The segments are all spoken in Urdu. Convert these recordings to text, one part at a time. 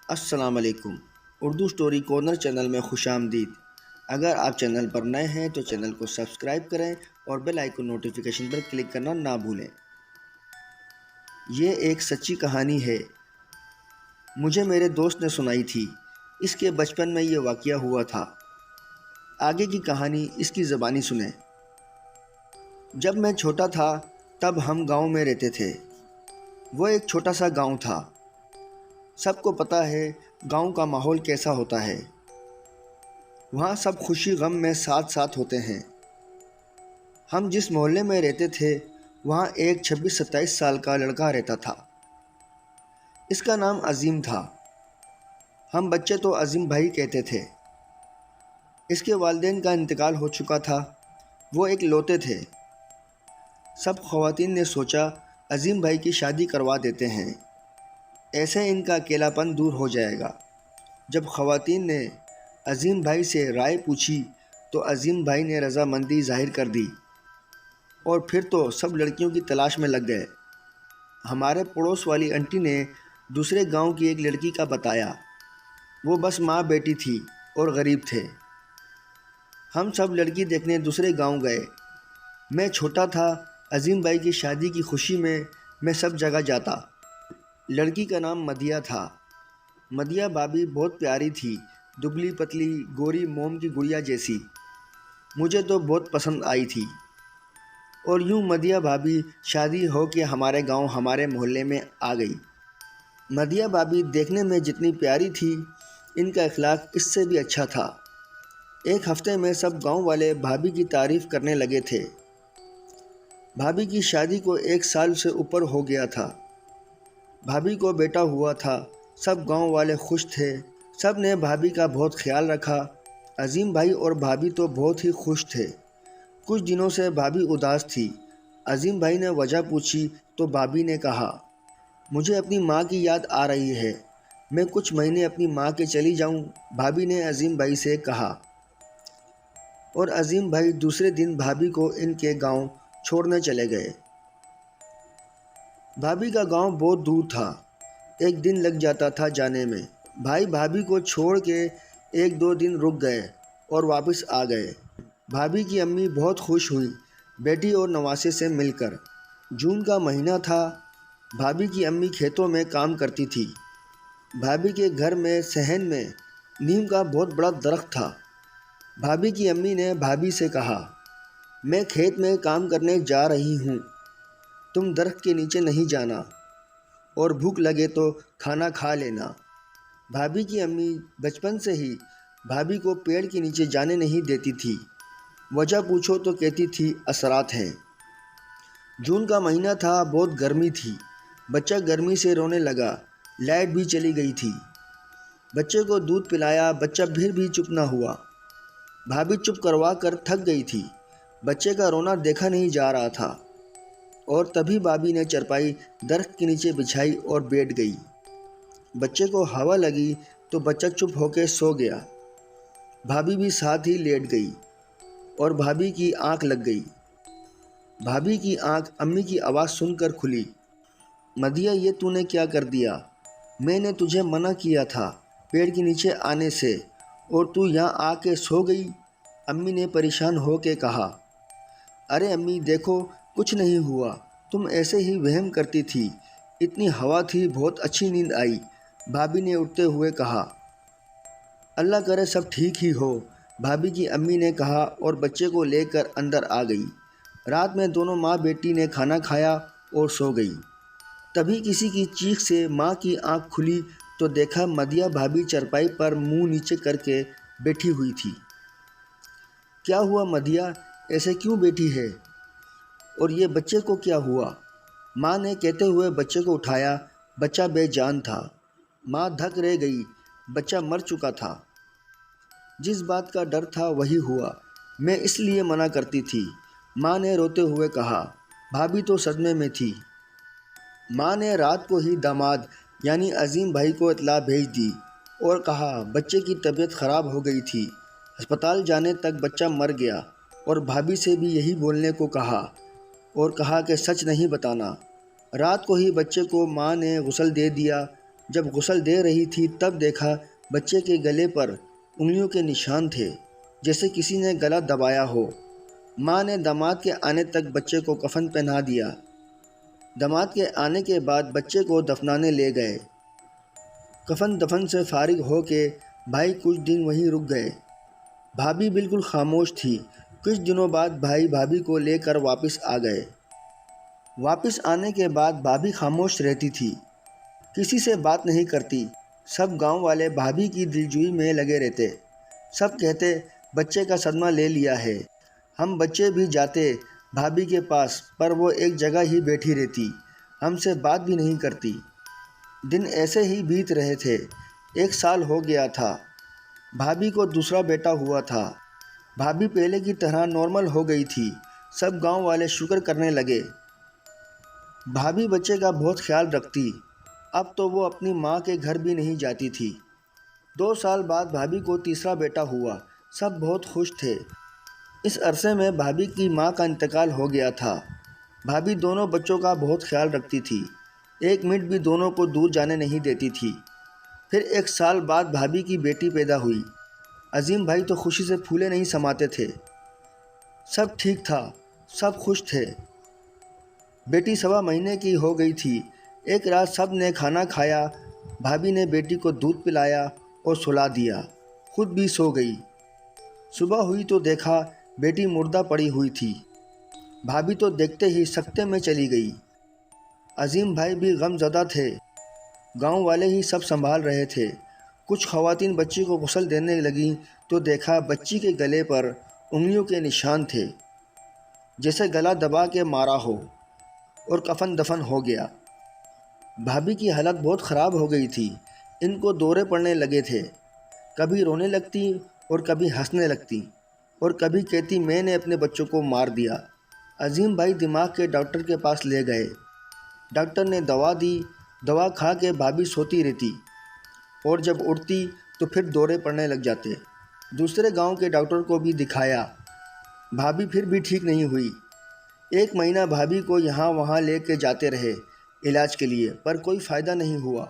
السلام علیکم۔ اردو سٹوری کارنر چینل میں خوش آمدید۔ اگر آپ چینل پر نئے ہیں تو چینل کو سبسکرائب کریں اور بیل آئیکن نوٹیفیکیشن پر کلک کرنا نہ بھولیں۔ یہ ایک سچی کہانی ہے، مجھے میرے دوست نے سنائی تھی۔ اس کے بچپن میں یہ واقعہ ہوا تھا۔ آگے کی کہانی اس کی زبانی سنیں۔ جب میں چھوٹا تھا تب ہم گاؤں میں رہتے تھے۔ وہ ایک چھوٹا سا گاؤں تھا۔ سب کو پتہ ہے گاؤں کا ماحول کیسا ہوتا ہے۔ وہاں سب خوشی غم میں ساتھ ساتھ ہوتے ہیں۔ ہم جس محلے میں رہتے تھے وہاں ایک 26-27 سال کا لڑکا رہتا تھا۔ اس کا نام عظیم تھا۔ ہم بچے تو عظیم بھائی کہتے تھے۔ اس کے والدین کا انتقال ہو چکا تھا۔ وہ ایک لوتے تھے۔ سب خواتین نے سوچا عظیم بھائی کی شادی کروا دیتے ہیں، ایسے ان کا اکیلا پن دور ہو جائے گا۔ جب خواتین نے عظیم بھائی سے رائے پوچھی تو عظیم بھائی نے رضامندی ظاہر کر دی، اور پھر تو سب لڑکیوں کی تلاش میں لگ گئے۔ ہمارے پڑوس والی انٹی نے دوسرے گاؤں کی ایک لڑکی کا بتایا۔ وہ بس ماں بیٹی تھی اور غریب تھے۔ ہم سب لڑکی دیکھنے دوسرے گاؤں گئے۔ میں چھوٹا تھا۔ عظیم بھائی کی شادی کی خوشی میں سب جگہ جاتا۔ لڑکی کا نام مدیہ تھا۔ مدیہ بھابھی بہت پیاری تھی، دبلی پتلی، گوری موم کی گڑیا جیسی۔ مجھے تو بہت پسند آئی تھی۔ اور یوں مدیہ بھابھی شادی ہو کے ہمارے گاؤں ہمارے محلے میں آ گئی۔ مدیہ بھابھی دیکھنے میں جتنی پیاری تھی، ان کا اخلاق اس سے بھی اچھا تھا۔ ایک ہفتے میں سب گاؤں والے بھابھی کی تعریف کرنے لگے تھے۔ بھابھی کی شادی کو 1 سال سے اوپر ہو گیا تھا۔ بھابھی کو بیٹا ہوا تھا۔ سب گاؤں والے خوش تھے۔ سب نے بھابھی کا بہت خیال رکھا۔ عظیم بھائی اور بھابھی تو بہت ہی خوش تھے۔ کچھ دنوں سے بھابھی اداس تھی۔ عظیم بھائی نے وجہ پوچھی تو بھابھی نے کہا، مجھے اپنی ماں کی یاد آ رہی ہے، میں کچھ مہینے اپنی ماں کے چلی جاؤں۔ بھابھی نے عظیم بھائی سے کہا، اور عظیم بھائی دوسرے دن بھابھی کو ان کے گاؤں چھوڑنے چلے گئے۔ بھابھی کا گاؤں بہت دور تھا۔ 1 دن لگ جاتا تھا جانے میں۔ بھائی بھابھی کو چھوڑ کے 1-2 دن رک گئے اور واپس آ گئے۔ بھابھی کی امی بہت خوش ہوئی بیٹی اور نواسے سے مل کر۔ جون کا مہینہ تھا۔ بھابھی کی امی کھیتوں میں کام کرتی تھی۔ بھابھی کے گھر میں صحن میں نیم کا بہت بڑا درخت تھا۔ بھابھی کی امی نے بھابھی سے کہا، میں کھیت میں کام کرنے جا رہی ہوں، تم درخت کے نیچے نہیں جانا، اور بھوک لگے تو کھانا کھا لینا۔ بھابھی کی امی بچپن سے ہی بھابھی کو پیڑ کے نیچے جانے نہیں دیتی تھی۔ وجہ پوچھو تو کہتی تھی اثرات ہیں۔ جون کا مہینہ تھا، بہت گرمی تھی۔ بچہ گرمی سے رونے لگا۔ لائٹ بھی چلی گئی تھی۔ بچے کو دودھ پلایا، بچہ پھر بھی چپ نہ ہوا۔ بھابھی چپ کروا کر تھک گئی تھی۔ بچے کا رونا دیکھا نہیں جا رہا تھا، اور تبھی بھابھی نے چرپائی درخت کے نیچے بچھائی اور بیٹھ گئی۔ بچے کو ہوا لگی تو بچہ چپ ہو کے سو گیا۔ بھابھی بھی ساتھ ہی لیٹ گئی، اور بھابھی کی آنکھ لگ گئی۔ بھابھی کی آنکھ امی کی آواز سن کر کھلی، مدیہ یہ تو نے کیا کر دیا؟ میں نے تجھے منع کیا تھا پیڑ کے نیچے آنے سے، اور تو یہاں آ کے سو گئی۔ امی نے پریشان ہو کے کہا، ارے امی دیکھو کچھ نہیں ہوا، تم ایسے ہی وہم کرتی تھی، اتنی ہوا تھی، بہت اچھی نیند آئی۔ بھابھی نے اٹھتے ہوئے کہا، اللہ کرے سب ٹھیک ہی ہو۔ بھابھی کی امی نے کہا اور بچے کو لے کر اندر آ گئی۔ رات میں دونوں ماں بیٹی نے کھانا کھایا اور سو گئی۔ تبھی کسی کی چیخ سے ماں کی آنکھ کھلی تو دیکھا مدیہ بھابھی چرپائی پر منہ نیچے کر کے بیٹھی ہوئی تھی۔ کیا ہوا مدیہ، ایسے کیوں بیٹھی ہے؟ اور یہ بچے کو کیا ہوا؟ ماں نے کہتے ہوئے بچے کو اٹھایا۔ بچہ بے جان تھا۔ ماں دھک رہ گئی، بچہ مر چکا تھا۔ جس بات کا ڈر تھا وہی ہوا، میں اس لیے منع کرتی تھی، ماں نے روتے ہوئے کہا۔ بھابھی تو صدمے میں تھی۔ ماں نے رات کو ہی داماد یعنی عظیم بھائی کو اطلاع بھیج دی اور کہا بچے کی طبیعت خراب ہو گئی تھی، ہسپتال جانے تک بچہ مر گیا، اور بھابھی سے بھی یہی بولنے کو کہا، اور کہا کہ سچ نہیں بتانا۔ رات کو ہی بچے کو ماں نے غسل دے دیا۔ جب غسل دے رہی تھی تب دیکھا بچے کے گلے پر انگلیوں کے نشان تھے، جیسے کسی نے گلا دبایا ہو۔ ماں نے داماد کے آنے تک بچے کو کفن پہنا دیا۔ داماد کے آنے کے بعد بچے کو دفنانے لے گئے۔ کفن دفن سے فارغ ہو کے بھائی کچھ دن وہیں رک گئے۔ بھابھی بالکل خاموش تھی۔ کچھ دنوں بعد بھائی بھابھی کو لے کر واپس آ گئے۔ واپس آنے کے بعد بھابھی خاموش رہتی تھی، کسی سے بات نہیں کرتی۔ سب گاؤں والے بھابھی کی دلجوئی میں لگے رہتے۔ سب کہتے بچے کا صدمہ لے لیا ہے۔ ہم بچے بھی جاتے بھابھی کے پاس، پر وہ ایک جگہ ہی بیٹھی رہتی، ہم سے بات بھی نہیں کرتی۔ دن ایسے ہی بیت رہے تھے۔ 1 سال ہو گیا تھا۔ بھابھی کو دوسرا بیٹا ہوا تھا۔ بھابھی پہلے کی طرح نارمل ہو گئی تھی۔ سب گاؤں والے شکر کرنے لگے۔ بھابھی بچے کا بہت خیال رکھتی۔ اب تو وہ اپنی ماں کے گھر بھی نہیں جاتی تھی۔ 2 سال بعد بھابھی کو تیسرا بیٹا ہوا۔ سب بہت خوش تھے۔ اس عرصے میں بھابھی کی ماں کا انتقال ہو گیا تھا۔ بھابھی دونوں بچوں کا بہت خیال رکھتی تھی، 1 منٹ بھی دونوں کو دور جانے نہیں دیتی تھی۔ پھر 1 سال بعد بھابھی کی بیٹی پیدا ہوئی۔ عظیم بھائی تو خوشی سے پھولے نہیں سماتے تھے۔ سب ٹھیک تھا، سب خوش تھے۔ بیٹی 1.25 مہینے کی ہو گئی تھی۔ ایک رات سب نے کھانا کھایا، بھابھی نے بیٹی کو دودھ پلایا اور سلا دیا، خود بھی سو گئی۔ صبح ہوئی تو دیکھا بیٹی مردہ پڑی ہوئی تھی۔ بھابھی تو دیکھتے ہی سکتے میں چلی گئی۔ عظیم بھائی بھی غم زدہ تھے۔ گاؤں والے ہی سب سنبھال رہے تھے۔ کچھ خواتین بچی کو غسل دینے لگیں تو دیکھا بچی کے گلے پر انگلیوں کے نشان تھے، جیسے گلا دبا کے مارا ہو، اور کفن دفن ہو گیا۔ بھابھی کی حالت بہت خراب ہو گئی تھی۔ ان کو دورے پڑنے لگے تھے۔ کبھی رونے لگتی اور کبھی ہنسنے لگتی، اور کبھی کہتی میں نے اپنے بچوں کو مار دیا۔ عظیم بھائی دماغ کے ڈاکٹر کے پاس لے گئے۔ ڈاکٹر نے دوا دی۔ دوا کھا کے بھابھی سوتی رہتی، اور جب اٹھتی تو پھر دورے پڑنے لگ جاتے۔ دوسرے گاؤں کے ڈاکٹر کو بھی دکھایا، بھابھی پھر بھی ٹھیک نہیں ہوئی۔ 1 مہینہ بھابھی کو یہاں وہاں لے کے جاتے رہے علاج کے لیے، پر کوئی فائدہ نہیں ہوا۔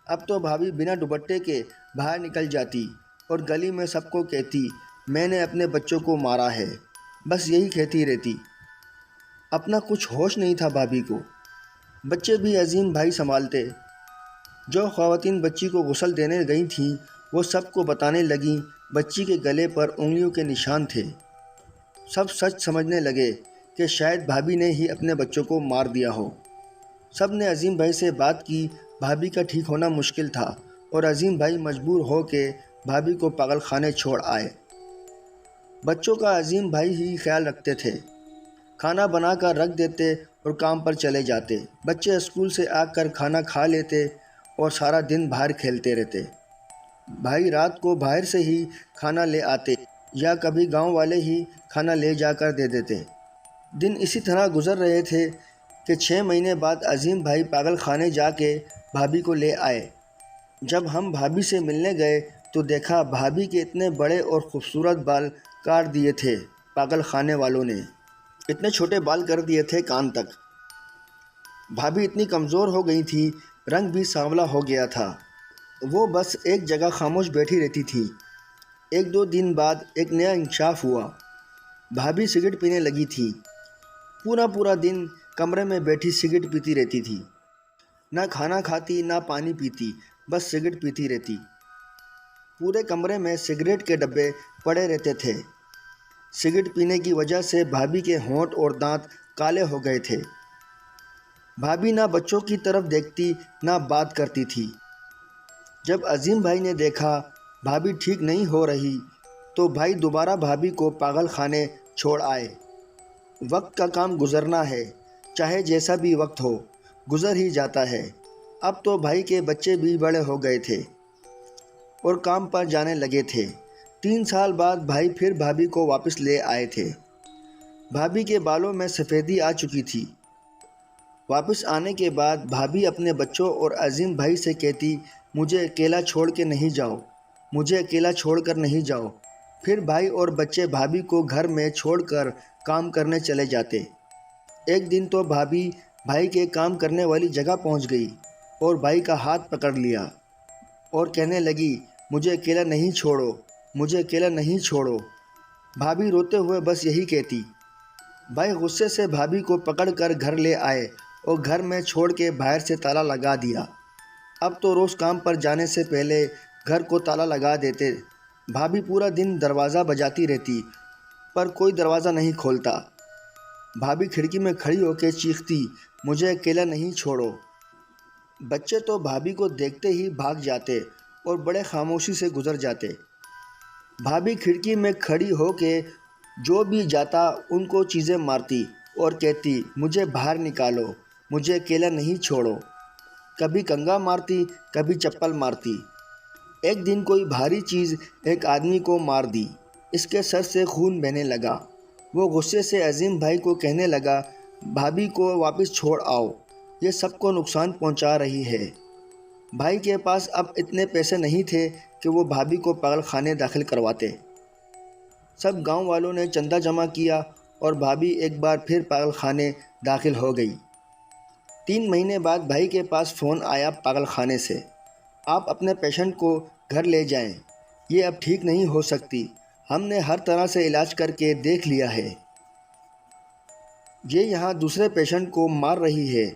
اب تو بھابھی بنا دوپٹے کے باہر نکل جاتی اور گلی میں سب کو کہتی میں نے اپنے بچوں کو مارا ہے، بس یہی کہتی رہتی۔ اپنا کچھ ہوش نہیں تھا بھابھی کو۔ بچے بھی عظیم بھائی سنبھالتے۔ جو خواتین بچی کو غسل دینے گئی تھیں وہ سب کو بتانے لگیں بچی کے گلے پر انگلیوں کے نشان تھے۔ سب سچ سمجھنے لگے کہ شاید بھابھی نے ہی اپنے بچوں کو مار دیا ہو۔ سب نے عظیم بھائی سے بات کی۔ بھابھی کا ٹھیک ہونا مشکل تھا، اور عظیم بھائی مجبور ہو کے بھابھی کو پاگل خانے چھوڑ آئے۔ بچوں کا عظیم بھائی ہی خیال رکھتے تھے، کھانا بنا کر رکھ دیتے اور کام پر چلے جاتے۔ بچے اسکول سے آ کر کھانا کھا لیتے اور سارا دن باہر کھیلتے رہتے۔ بھائی رات کو باہر سے ہی کھانا لے آتے، یا کبھی گاؤں والے ہی کھانا لے جا کر دے دیتے۔ دن اسی طرح گزر رہے تھے کہ 6 مہینے بعد عظیم بھائی پاگل خانے جا کے بھابھی کو لے آئے۔ جب ہم بھابھی سے ملنے گئے تو دیکھا بھابھی کے اتنے بڑے اور خوبصورت بال کاٹ دیے تھے پاگل خانے والوں نے۔ اتنے چھوٹے بال کر دیے تھے کان تک۔ بھابھی اتنی کمزور ہو گئی تھی، رنگ بھی سانولا ہو گیا تھا۔ وہ بس ایک جگہ خاموش بیٹھی رہتی تھی۔ 1-2 دن بعد ایک نیا انکشاف ہوا۔ بھابھی سگریٹ پینے لگی تھی۔ پورا دن کمرے میں بیٹھی سگریٹ پیتی رہتی تھی۔ نہ کھانا کھاتی نہ پانی پیتی، بس سگریٹ پیتی رہتی۔ پورے کمرے میں سگریٹ کے ڈبے پڑے رہتے تھے۔ سگریٹ پینے کی وجہ سے بھابھی کے ہونٹ اور دانت کالے ہو گئے تھے۔ بھابھی نہ بچوں کی طرف دیکھتی نہ بات کرتی تھی۔ جب عظیم بھائی نے دیکھا بھابھی ٹھیک نہیں ہو رہی تو بھائی دوبارہ بھابھی کو پاگل خانے چھوڑ آئے۔ وقت کا کام گزرنا ہے، چاہے جیسا بھی وقت ہو، گزر ہی جاتا ہے۔ اب تو بھائی کے بچے بھی بڑے ہو گئے تھے اور کام پر جانے لگے تھے۔ 3 سال بعد بھائی پھر بھابھی کو واپس لے آئے تھے۔ بھابھی کے بالوں میں سفیدی آ چکی تھی۔ واپس آنے کے بعد بھابھی اپنے بچوں اور عظیم بھائی سے کہتی مجھے اکیلا چھوڑ کے نہیں جاؤ، مجھے اکیلا چھوڑ کر نہیں جاؤ۔ پھر بھائی اور بچے بھابھی کو گھر میں چھوڑ کر کام کرنے چلے جاتے۔ ایک دن تو بھابھی بھائی کے کام کرنے والی جگہ پہنچ گئی اور بھائی کا ہاتھ پکڑ لیا اور کہنے لگی مجھے اکیلا نہیں چھوڑو، مجھے اکیلا نہیں چھوڑو۔ بھابھی روتے ہوئے بس یہی کہتی۔ بھائی غصے سے بھابھی کو پکڑ کر گھر لے آئے اور گھر میں چھوڑ کے باہر سے تالا لگا دیا۔ اب تو روز کام پر جانے سے پہلے گھر کو تالا لگا دیتے۔ بھابھی پورا دن دروازہ بجاتی رہتی پر کوئی دروازہ نہیں کھولتا۔ بھابھی کھڑکی میں کھڑی ہو کے چیختی مجھے اکیلا نہیں چھوڑو۔ بچے تو بھابھی کو دیکھتے ہی بھاگ جاتے اور بڑے خاموشی سے گزر جاتے۔ بھابھی کھڑکی میں کھڑی ہو کے جو بھی جاتا ان کو چیزیں مارتی اور کہتی مجھے باہر نکالو، مجھے اکیلا نہیں چھوڑو۔ کبھی کنگا مارتی، کبھی چپل مارتی۔ ایک دن کوئی بھاری چیز ایک آدمی کو مار دی، اس کے سر سے خون بہنے لگا۔ وہ غصے سے عظیم بھائی کو کہنے لگا بھابھی کو واپس چھوڑ آؤ، یہ سب کو نقصان پہنچا رہی ہے۔ بھائی کے پاس اب اتنے پیسے نہیں تھے کہ وہ بھابھی کو پاگل خانے داخل کرواتے۔ سب گاؤں والوں نے چندہ جمع کیا اور بھابھی ایک بار پھر پاگل خانے داخل ہو گئی۔ 3 مہینے بعد بھائی کے پاس فون آیا پاگل خانے سے، آپ اپنے پیشنٹ کو گھر لے جائیں، یہ اب ٹھیک نہیں ہو سکتی، ہم نے ہر طرح سے علاج کر کے دیکھ لیا ہے، یہ یہاں دوسرے پیشنٹ کو مار رہی ہے،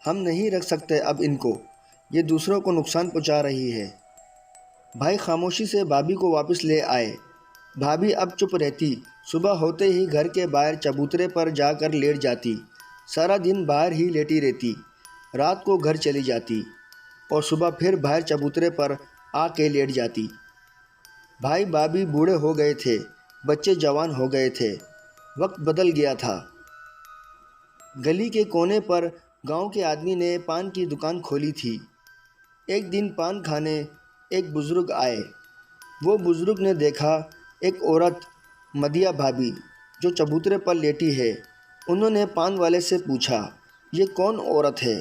ہم نہیں رکھ سکتے اب ان کو، یہ دوسروں کو نقصان پہنچا رہی ہے۔ بھائی خاموشی سے بھابھی کو واپس لے آئے۔ بھابھی اب چپ رہتی، صبح ہوتے ہی گھر کے باہر چبوترے پر جا کر لیٹ جاتی، سارا دن باہر ہی لیٹی رہتی، رات کو گھر چلی جاتی اور صبح پھر باہر چبوترے پر آ کے لیٹ جاتی۔ بھائی بھابھی بوڑھے ہو گئے تھے، بچے جوان ہو گئے تھے، وقت بدل گیا تھا۔ گلی کے کونے پر گاؤں کے آدمی نے پان کی دکان کھولی تھی۔ ایک دن پان کھانے ایک بزرگ آئے۔ وہ بزرگ نے دیکھا ایک عورت مدیا بھابھی جو چبوترے پر لیٹی ہے۔ انہوں نے پان والے سے پوچھا یہ کون عورت ہے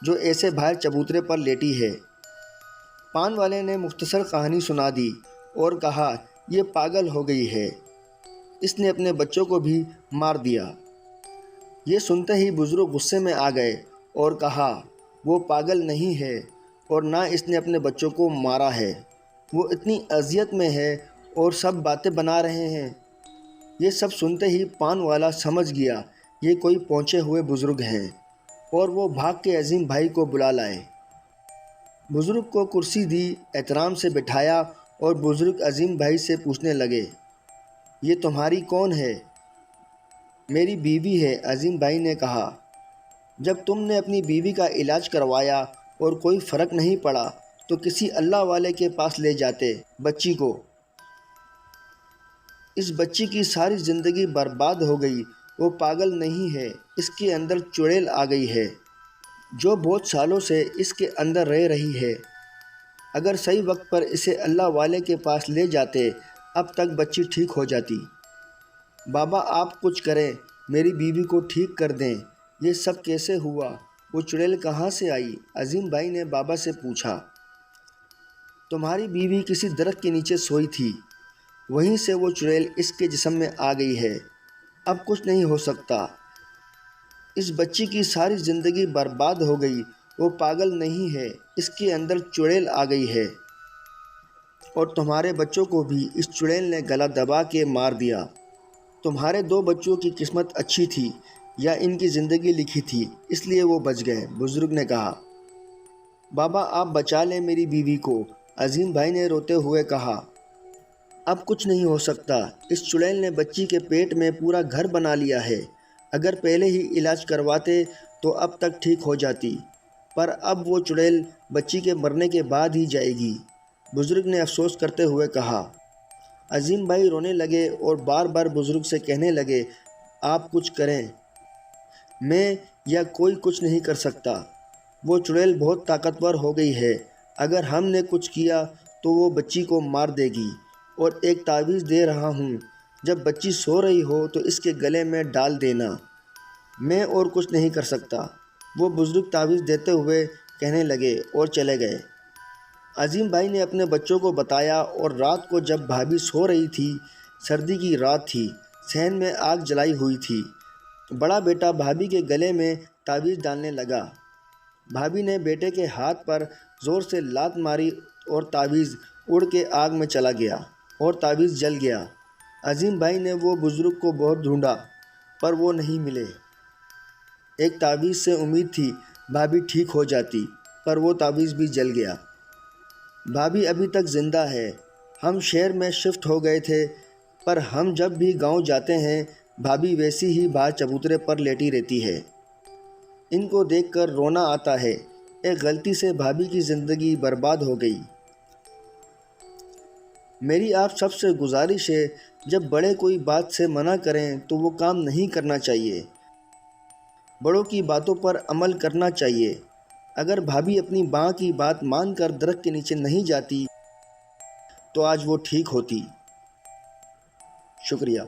جو ایسے باہر چبوترے پر لیٹی ہے؟ پان والے نے مختصر کہانی سنا دی اور کہا یہ پاگل ہو گئی ہے، اس نے اپنے بچوں کو بھی مار دیا۔ یہ سنتے ہی بزرگ غصے میں آ گئے اور کہا وہ پاگل نہیں ہے اور نہ اس نے اپنے بچوں کو مارا ہے، وہ اتنی اذیت میں ہے اور سب باتیں بنا رہے ہیں۔ یہ سب سنتے ہی پان والا سمجھ گیا یہ کوئی پہنچے ہوئے بزرگ ہیں اور وہ بھاگ کے عظیم بھائی کو بلا لائے۔ بزرگ کو کرسی دی، احترام سے بٹھایا اور بزرگ عظیم بھائی سے پوچھنے لگے یہ تمہاری کون ہے؟ میری بیوی ہے، عظیم بھائی نے کہا۔ جب تم نے اپنی بیوی کا علاج کروایا اور کوئی فرق نہیں پڑا تو کسی اللہ والے کے پاس لے جاتے بچی کو۔ اس بچی کی ساری زندگی برباد ہو گئی، وہ پاگل نہیں ہے، اس کے اندر چڑیل آ گئی ہے جو بہت سالوں سے اس کے اندر رہ رہی ہے۔ اگر صحیح وقت پر اسے اللہ والے کے پاس لے جاتے اب تک بچی ٹھیک ہو جاتی۔ بابا آپ کچھ کریں، میری بیوی کو ٹھیک کر دیں، یہ سب کیسے ہوا، وہ چڑیل کہاں سے آئی؟ عظیم بھائی نے بابا سے پوچھا۔ تمہاری بیوی کسی درخت کے نیچے سوئی تھی، وہیں سے وہ چڑیل اس کے جسم میں آ گئی ہے، اب کچھ نہیں ہو سکتا۔ اس بچی کی ساری زندگی برباد ہو گئی، وہ پاگل نہیں ہے، اس کے اندر چڑیل آ گئی ہے اور تمہارے بچوں کو بھی اس چڑیل نے گلا دبا کے مار دیا۔ تمہارے 2 بچوں کی قسمت اچھی تھی یا ان کی زندگی لکھی تھی، اس لیے وہ بچ گئے، بزرگ نے کہا۔ بابا آپ بچا لیں میری بیوی کو، عظیم بھائی نے روتے ہوئے کہا۔ اب کچھ نہیں ہو سکتا، اس چڑیل نے بچی کے پیٹ میں پورا گھر بنا لیا ہے، اگر پہلے ہی علاج کرواتے تو اب تک ٹھیک ہو جاتی، پر اب وہ چڑیل بچی کے مرنے کے بعد ہی جائے گی، بزرگ نے افسوس کرتے ہوئے کہا۔ عظیم بھائی رونے لگے اور بار بار بزرگ سے کہنے لگے آپ کچھ کریں، میں یا کوئی کچھ نہیں کر سکتا، وہ چڑیل بہت طاقتور ہو گئی ہے، اگر ہم نے کچھ کیا تو وہ بچی کو مار دے گی، اور ایک تعویذ دے رہا ہوں، جب بچی سو رہی ہو تو اس کے گلے میں ڈال دینا، میں اور کچھ نہیں کر سکتا، وہ بزرگ تعویذ دیتے ہوئے کہنے لگے اور چلے گئے۔ عظیم بھائی نے اپنے بچوں کو بتایا اور رات کو جب بھابھی سو رہی تھی، سردی کی رات تھی، صحن میں آگ جلائی ہوئی تھی، بڑا بیٹا بھابھی کے گلے میں تعویذ ڈالنے لگا۔ بھابھی نے بیٹے کے ہاتھ پر زور سے لات ماری اور تعویذ اڑ کے آگ میں چلا گیا اور تعویذ جل گیا۔ عظیم بھائی نے وہ بزرگ کو بہت ڈھونڈا پر وہ نہیں ملے۔ ایک تعویذ سے امید تھی بھابھی ٹھیک ہو جاتی، پر وہ تعویذ بھی جل گیا۔ بھابھی ابھی تک زندہ ہے۔ ہم شہر میں شفٹ ہو گئے تھے، پر ہم جب بھی گاؤں جاتے ہیں بھابھی ویسی ہی باہر چبوترے پر لیٹی رہتی ہے۔ ان کو دیکھ کر رونا آتا ہے۔ ایک غلطی سے بھابھی کی زندگی برباد ہو گئی۔ میری آپ سب سے گزارش ہے، جب بڑے کوئی بات سے منع کریں تو وہ کام نہیں کرنا چاہیے۔ بڑوں کی باتوں پر عمل کرنا چاہیے۔ اگر بھابھی اپنی ماں کی بات مان کر درخت کے نیچے نہیں جاتی تو آج وہ ٹھیک ہوتی۔ شکریہ۔